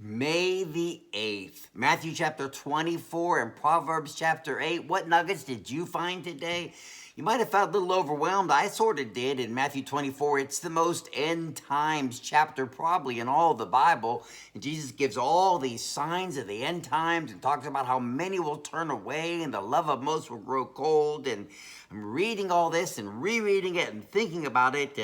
May the 8th, Matthew chapter 24 and Proverbs chapter 8. What nuggets did you find today? You might have felt a little overwhelmed. I sort of did in Matthew 24. It's the most end times chapter probably in all of the Bible. And Jesus gives all these signs of the end times and talks about how many will turn away and the love of most will grow cold. And I'm reading all this and rereading it and thinking about it.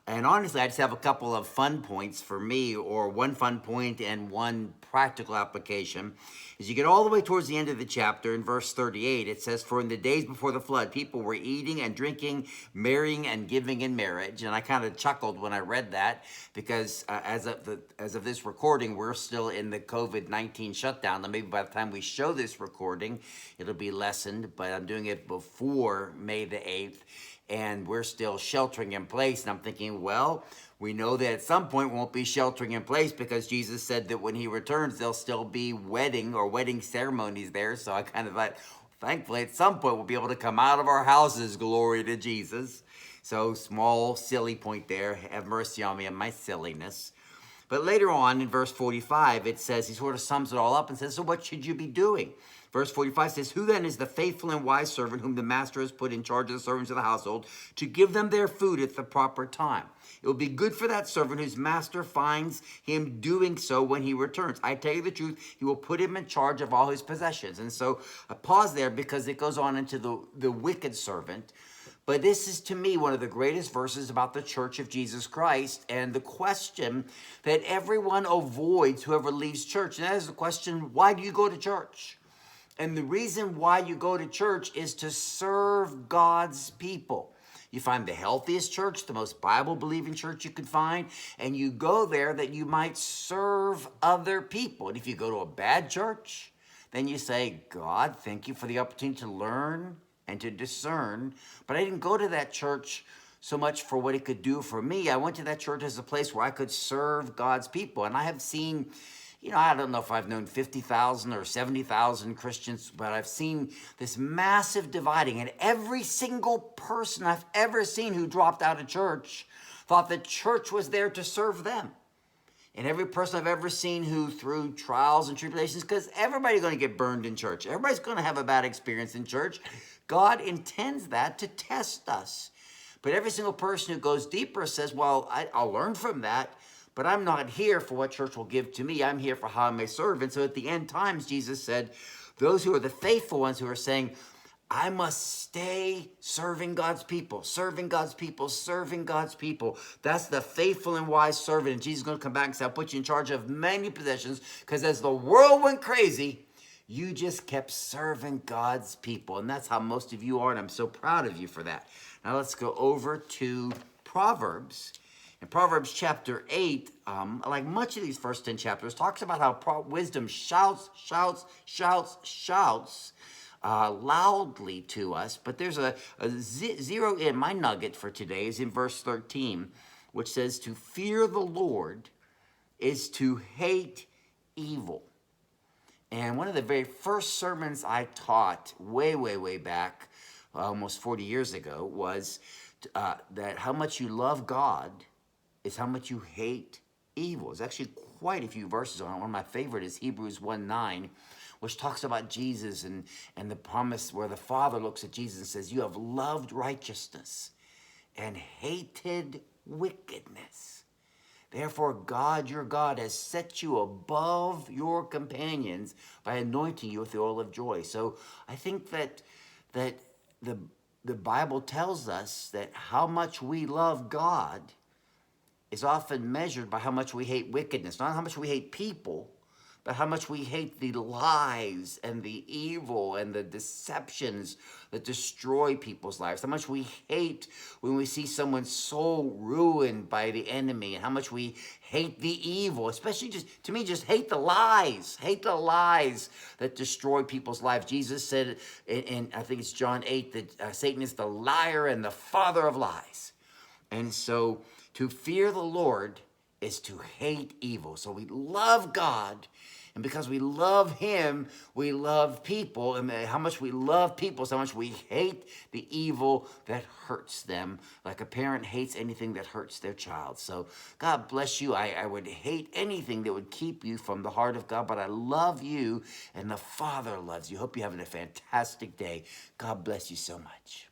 And honestly, I just have a couple of fun points for me, or one fun point and one practical application. As you get all the way towards the end of the chapter, in verse 38, it says, "For in the days before the flood, people were eating and drinking, marrying and giving in marriage." And I kind of chuckled when I read that, because as of this recording, we're still in the COVID-19 shutdown. And maybe by the time we show this recording, it'll be lessened, but I'm doing it before May the 8th. And we're still sheltering in place. And I'm thinking, well, we know that at some point we won't be sheltering in place, because Jesus said that when he returns, there'll still be wedding ceremonies there. So I kind of thought, thankfully, at some point we'll be able to come out of our houses, glory to Jesus. So small, silly point there. Have mercy on me and my silliness. But later on in verse 45, it says, he sort of sums it all up and says, so what should you be doing? Verse 45 says, "Who then is the faithful and wise servant whom the master has put in charge of the servants of the household to give them their food at the proper time? It will be good for that servant whose master finds him doing so when he returns. I tell you the truth, he will put him in charge of all his possessions." And so I pause there because it goes on into the wicked servant. But this is, to me, one of the greatest verses about the Church of Jesus Christ and the question that everyone avoids, whoever leaves church. And that is the question, why do you go to church? And the reason why you go to church is to serve God's people. You find the healthiest church, the most Bible-believing church you could find, and you go there that you might serve other people. And if you go to a bad church, then you say, God, thank you for the opportunity to learn and to discern, but I didn't go to that church so much for what it could do for me. I went to that church as a place where I could serve God's people. And I have seen, I don't know if I've known 50,000 or 70,000 Christians, but I've seen this massive dividing. And every single person I've ever seen who dropped out of church thought that church was there to serve them. And every person I've ever seen who, through trials and tribulations, because everybody's going to get burned in church. Everybody's going to have a bad experience in church. God intends that to test us. But every single person who goes deeper says, well, I'll learn from that, but I'm not here for what church will give to me. I'm here for how I may serve. And so at the end times, Jesus said, those who are the faithful ones who are saying, I must stay serving God's people, serving God's people, serving God's people. That's the faithful and wise servant. And Jesus is going to come back and say, I'll put you in charge of many possessions, because as the world went crazy, you just kept serving God's people. And that's how most of you are, and I'm so proud of you for that. Now let's go over to Proverbs. In Proverbs chapter 8, like much of these first 10 chapters, talks about how wisdom shouts loudly to us. But there's a zero in. My nugget for today is in verse 13, which says, to fear the Lord is to hate evil. And one of the very first sermons I taught way back, almost 40 years ago, was that how much you love God is how much you hate evil. There's actually quite a few verses on it. One of my favorite is Hebrews 1:9, which talks about Jesus and the promise where the Father looks at Jesus and says, you have loved righteousness and hated wickedness. Therefore, God, your God, has set you above your companions by anointing you with the oil of joy. So I think that the Bible tells us that how much we love God is often measured by how much we hate wickedness. Not how much we hate people, but how much we hate the lies and the evil and the deceptions that destroy people's lives. How much we hate when we see someone's soul ruined by the enemy, and how much we hate the evil, especially just hate the lies. Hate the lies that destroy people's lives. Jesus said in I think it's John 8, that Satan is the liar and the father of lies. And so to fear the Lord is to hate evil. So we love God, and because we love him, we love people. And how much we love people, so much we hate the evil that hurts them, like a parent hates anything that hurts their child. So God bless you. I would hate anything that would keep you from the heart of God, but I love you, and the Father loves you. Hope you're having a fantastic day. God bless you so much.